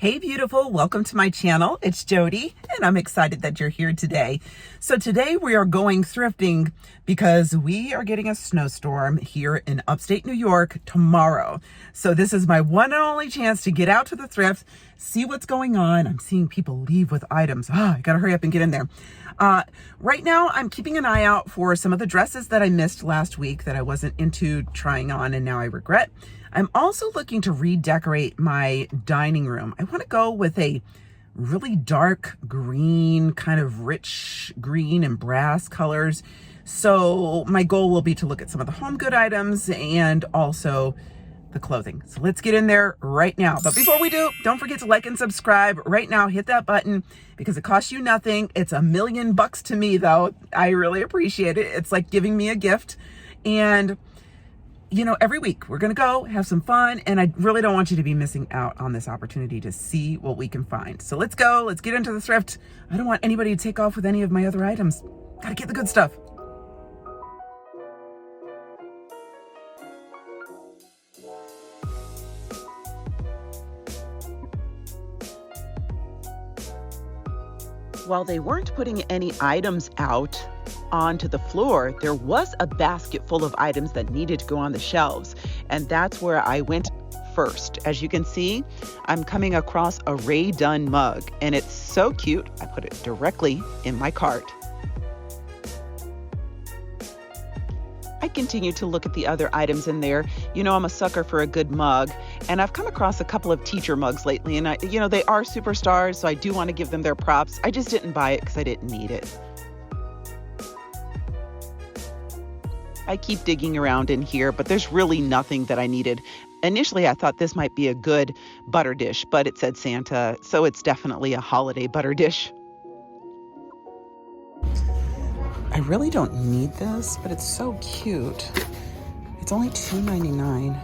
Hey beautiful, welcome to my channel. It's JoDee and I'm excited that you're here today. So today we are going thrifting because we are getting a snowstorm here in upstate New York tomorrow. So this is my one and only chance to get out to the thrift, see what's going on. I'm seeing people leave with items. I gotta hurry up and get in there. Right now I'm keeping an eye out for some of the dresses that I missed last week that I wasn't into trying on and now I regret. I'm also looking to redecorate my dining room. I want to go with a really dark green, kind of rich green and brass colors. So my goal will be to look at some of the home good items and also the clothing. So let's get in there right now. But before we do, don't forget to like and subscribe right now. Hit that button because it costs you nothing. It's $1 million to me though. I really appreciate it. It's like giving me a gift. And you know, every week we're going to go have some fun and I really don't want you to be missing out on this opportunity to see what we can find. So let's go, let's get into the thrift. I don't want anybody to take off with any of my other items. Gotta get the good stuff. While they weren't putting any items out onto the floor, there was a basket full of items that needed to go on the shelves. And that's where I went first. As you can see, I'm coming across a Ray Dunn mug and it's so cute. I put it directly in my cart. I continue to look at the other items in there. You know, I'm a sucker for a good mug, and I've come across a couple of teacher mugs lately, and they are superstars, so I do want to give them their props. I just didn't buy it because I didn't need it. I keep digging around in here, but there's really nothing that I needed. Initially, I thought this might be a good butter dish, but it said Santa, so it's definitely a holiday butter dish. I really don't need this, but it's so cute. It's only $2.99.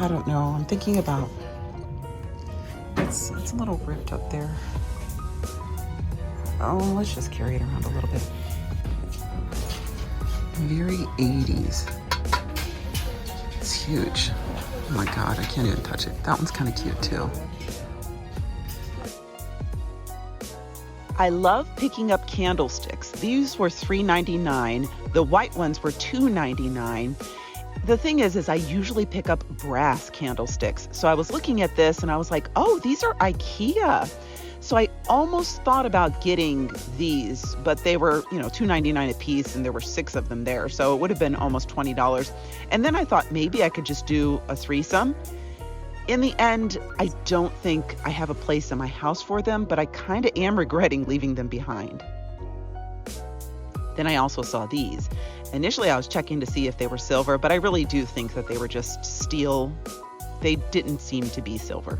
I don't know. I'm thinking about it's a little ripped up there. Oh, let's just carry it around a little bit. Very 80s. It's huge. Oh my God, I can't even touch it. That one's kind of cute too. I love picking up candlesticks. These were $3.99. The white ones were $2.99. The thing is I usually pick up brass candlesticks. So I was looking at this and I was like, oh, these are IKEA. So I almost thought about getting these, but they were, $2.99 a piece and there were 6 of them there. So it would have been almost $20. And then I thought maybe I could just do a threesome. In the end, I don't think I have a place in my house for them, but I kind of am regretting leaving them behind. Then I also saw these. Initially, I was checking to see if they were silver, but I really do think that they were just steel. They didn't seem to be silver.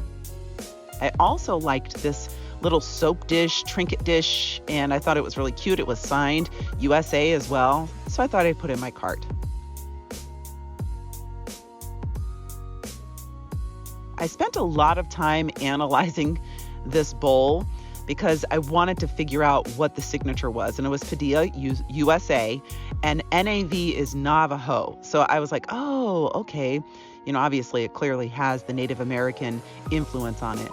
I also liked this little soap dish, trinket dish, and I thought it was really cute. It was signed USA as well, so I thought I'd put it in my cart. I spent a lot of time analyzing this bowl because I wanted to figure out what the signature was. And it was Padilla USA and NAV is Navajo. So I was like, oh, okay. Obviously it clearly has the Native American influence on it.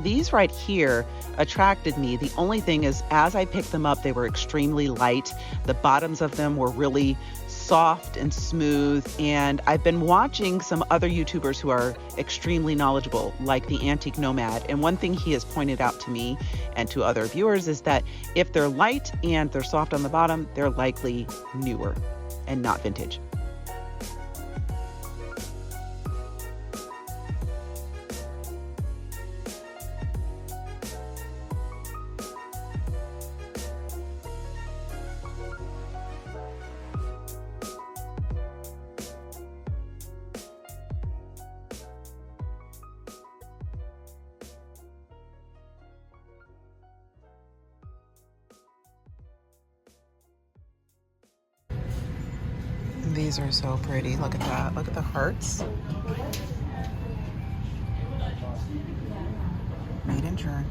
These right here attracted me. The only thing is, as I picked them up, they were extremely light. The bottoms of them were really soft and smooth. And I've been watching some other YouTubers who are extremely knowledgeable, like the Antique Nomad. And one thing he has pointed out to me and to other viewers is that if they're light and they're soft on the bottom, they're likely newer and not vintage. These are so pretty. Look at that. Look at the hearts. Made in Germany.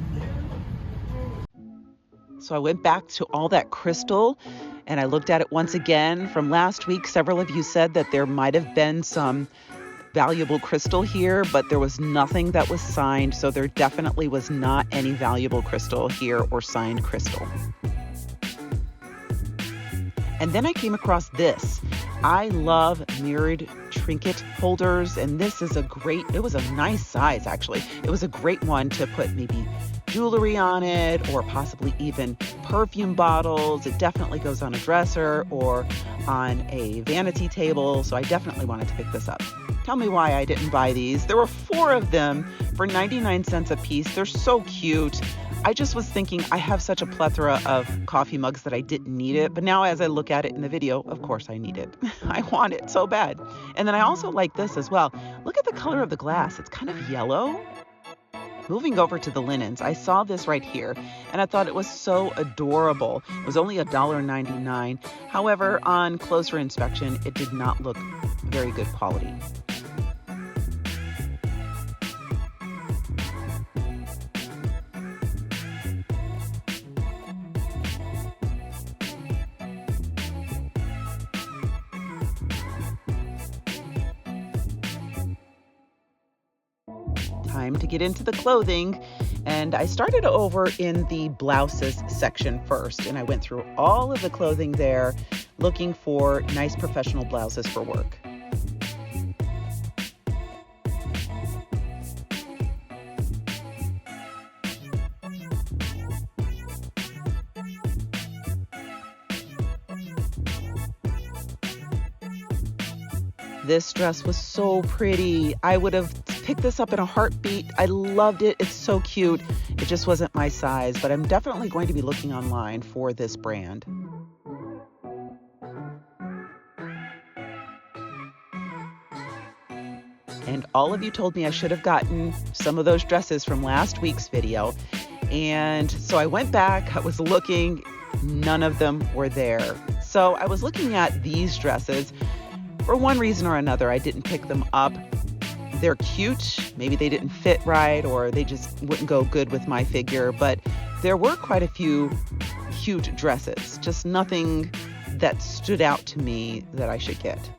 So I went back to all that crystal And I looked at it once again from last week. Several of you said that there might have been some valuable crystal here, but there was nothing that was signed. So there definitely was not any valuable crystal here or signed crystal. And then I came across this. I love mirrored trinket holders, and this is it was a nice size actually. It was a great one to put maybe jewelry on it or possibly even perfume bottles. It definitely goes on a dresser or on a vanity table, so I definitely wanted to pick this up. Tell me why I didn't buy these. There were 4 of them for 99 cents a piece. They're so cute. I just was thinking I have such a plethora of coffee mugs that I didn't need it. But now as I look at it in the video, of course I need it. I want it so bad. And then I also like this as well. Look at the color of the glass. It's kind of yellow. Moving over to the linens, I saw this right here and I thought it was so adorable. It was only $1.99. However, on closer inspection, it did not look very good quality. Time to get into the clothing, and I started over in the blouses section first, and I went through all of the clothing there looking for nice professional blouses for work. This dress was so pretty. I would have picked this up in a heartbeat. I loved it. It's so cute. It just wasn't my size, but I'm definitely going to be looking online for this brand. And all of you told me I should have gotten some of those dresses from last week's video. And so I went back, I was looking, none of them were there. So I was looking at these dresses. For one reason or another, I didn't pick them up. They're cute. Maybe they didn't fit right or they just wouldn't go good with my figure. But there were quite a few cute dresses, just nothing that stood out to me that I should get.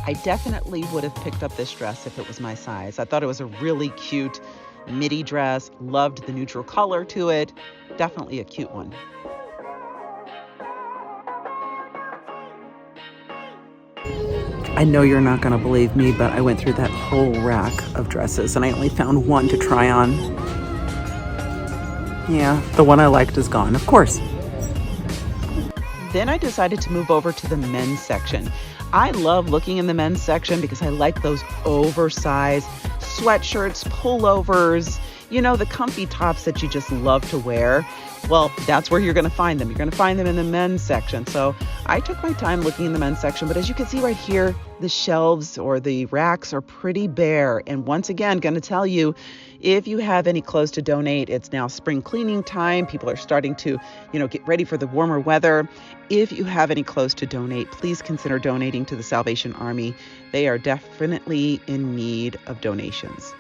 I definitely would have picked up this dress if it was my size. I thought it was a really cute midi dress, loved the neutral color to it. Definitely a cute one. I know you're not going to believe me, but I went through that whole rack of dresses and I only found one to try on. Yeah, the one I liked is gone, of course. Then I decided to move over to the men's section. I love looking in the men's section because I like those oversized sweatshirts, pullovers, you know, the comfy tops that you just love to wear. Well, that's where you're going to find them. You're going to find them in the men's section. So I took my time looking in the men's section, but as you can see right here, the shelves or the racks are pretty bare. And once again, going to tell you, if you have any clothes to donate, it's now spring cleaning time. People are starting to, get ready for the warmer weather. If you have any clothes to donate, please consider donating to the Salvation Army. They are definitely in need of donations.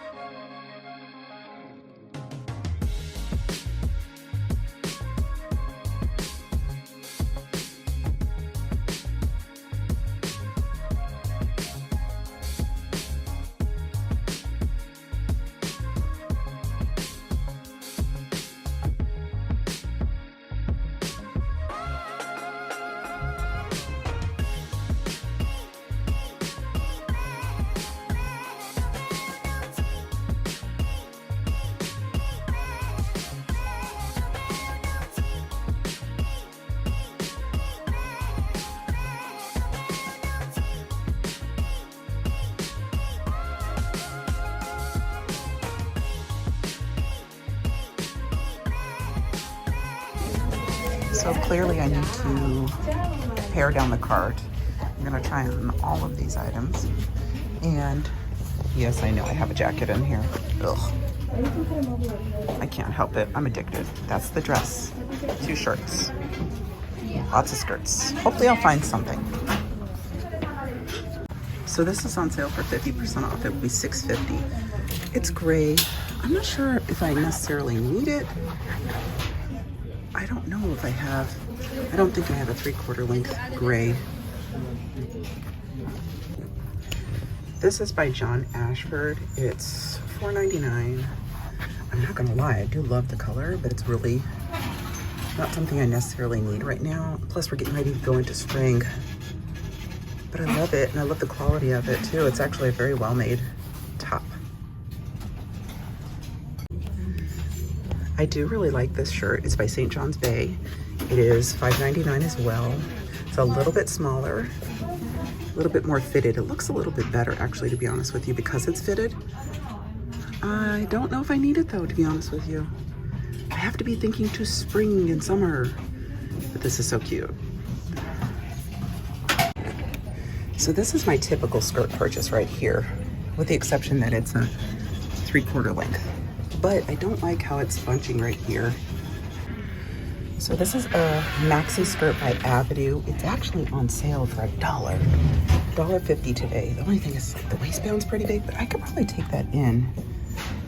So clearly I need to pare down the cart. I'm gonna try on all of these items. And yes, I know I have a jacket in here. Ugh. I can't help it. I'm addicted. That's the dress. 2 shirts. Lots of skirts. Hopefully I'll find something. So this is on sale for 50% off. It will be $6.50. It's gray. I'm not sure if I necessarily need it. I don't know if I have. I don't think I have a 3/4 length gray. This is by John Ashford. It's $4.99. I'm not gonna lie, I do love the color, but it's really not something I necessarily need right now. Plus we're getting ready to go into spring. But I love it, and I love the quality of it too. It's actually a very well-made top. I do really like this shirt. It's by St. John's Bay. It is $5.99 as well. It's a little bit smaller, a little bit more fitted. It looks a little bit better actually, to be honest with you, because it's fitted. I don't know if I need it though, to be honest with you. I have to be thinking to spring and summer, but this is so cute. So this is my typical skirt purchase right here, with the exception that it's a 3/4 length. But I don't like how it's bunching right here. So this is a maxi skirt by Avenue. It's actually on sale for $1, $1.50 today. The only thing is the waistband's pretty big, but I could probably take that in.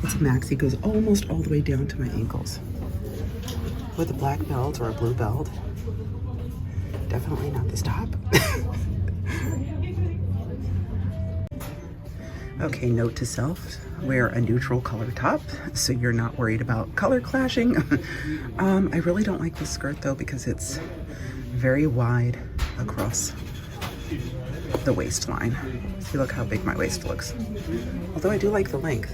It's a maxi, goes almost all the way down to my ankles. With a black belt or a blue belt. Definitely not this top. Okay, note to self, wear a neutral color top so you're not worried about color clashing. I really don't like this skirt though because it's very wide across the waistline. See, look how big my waist looks. Although I do like the length.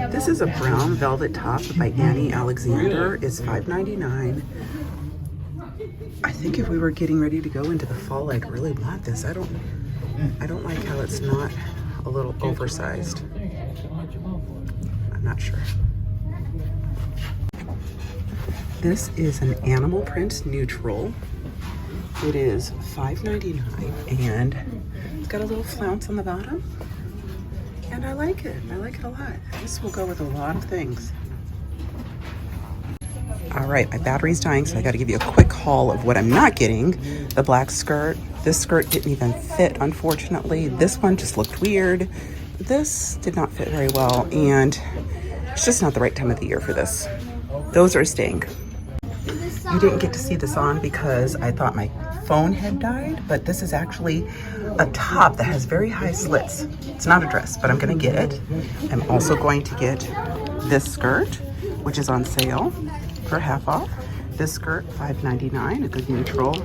This is a brown velvet top by Annie Alexander. It's $5.99. I think if we were getting ready to go into the fall, I'd really want this. I don't like how it's not a little oversized. I'm not sure. This is an animal print neutral. It is $5.99 and it's got a little flounce on the bottom. And I like it. I like it a lot. This will go with a lot of things. All right, my battery's dying, so I gotta give you a quick haul of what I'm not getting. The black skirt. This skirt didn't even fit, unfortunately. This one just looked weird. This did not fit very well, and it's just not the right time of the year for this. Those are staying. You didn't get to see this on because I thought my phone had died, but this is actually a top that has very high slits. It's not a dress, but I'm gonna get it. I'm also going to get this skirt, which is on sale for half off. This skirt, $5.99, a good neutral.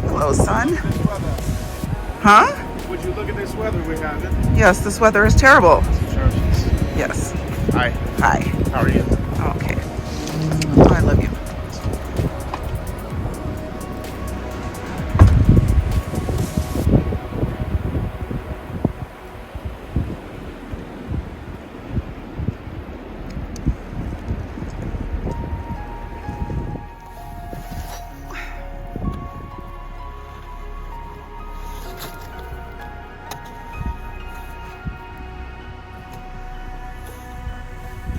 Hello, son. Huh? Would you look at this weather we're having? Yes, this weather is terrible. Atrocious. Yes. Hi. Hi. How are you? Okay. I love you.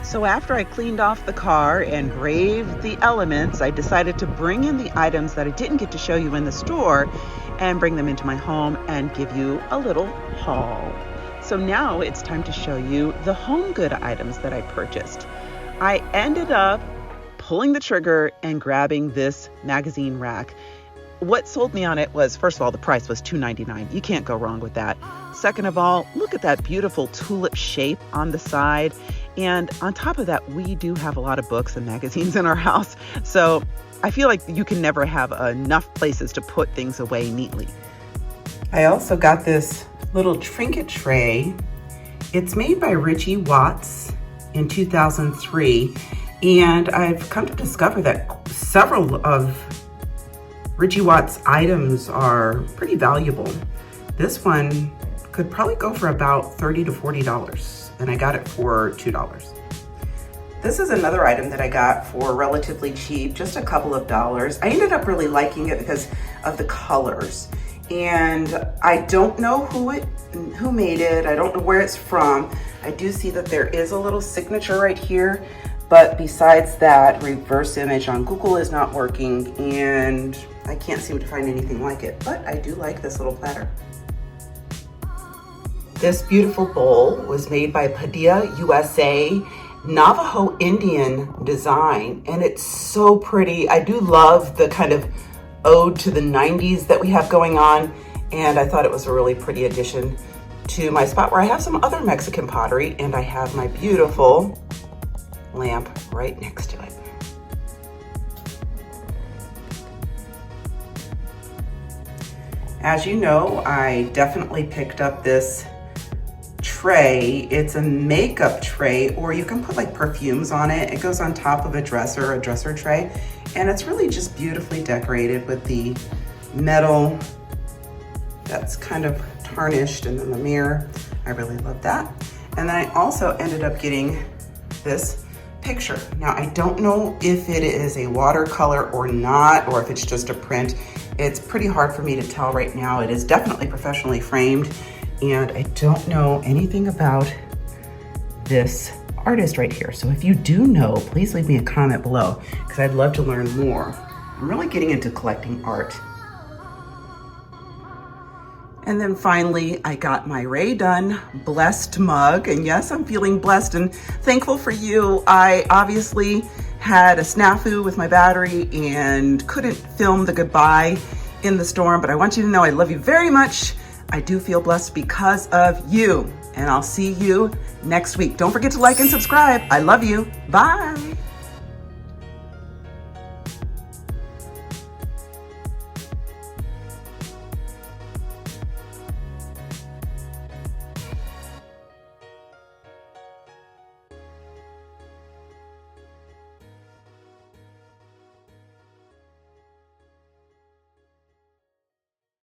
So after I cleaned off the car and braved the elements, I decided to bring in the items that I didn't get to show you in the store and bring them into my home and give you a little haul. So now it's time to show you the home good items that I purchased. I ended up pulling the trigger and grabbing this magazine rack. What sold me on it was, first of all, the price was $2.99. You can't go wrong with that. Second of all, look at that beautiful tulip shape on the side. And on top of that, we do have a lot of books and magazines in our house. So I feel like you can never have enough places to put things away neatly. I also got this little trinket tray. It's made by Richie Watts in 2003. And I've come to discover that several of Richie Watts items are pretty valuable. This one could probably go for about $30 to $40, and I got it for $2. This is another item that I got for relatively cheap, just a couple of dollars. I ended up really liking it because of the colors. And I don't know who made it. I don't know where it's from. I do see that there is a little signature right here, but besides that, reverse image on Google is not working, and I can't seem to find anything like it, but I do like this little platter. This beautiful bowl was made by Padilla USA, Navajo Indian design, and it's so pretty. I do love the kind of ode to the 90s that we have going on, and I thought it was a really pretty addition to my spot where I have some other Mexican pottery, and I have my beautiful lamp right next to it. As you know, I definitely picked up this tray. It's a makeup tray, or you can put like perfumes on it. It goes on top of a dresser tray, and it's really just beautifully decorated with the metal that's kind of tarnished, and then the mirror. I really love that. And then I also ended up getting this picture. Now, I don't know if it is a watercolor or not, or if it's just a print. It's pretty hard for me to tell right now. It is definitely professionally framed, and I don't know anything about this artist right here. So if you do know, please leave me a comment below, because I'd love to learn more. I'm really getting into collecting art. And then finally, I got my Ray Dunn Blessed mug. And yes, I'm feeling blessed and thankful for you. I obviously had a snafu with my battery and couldn't film the goodbye in the storm, but I want you to know I love you very much. I do feel blessed because of you, and I'll see you next week. Don't forget to like and subscribe. I love you. Bye.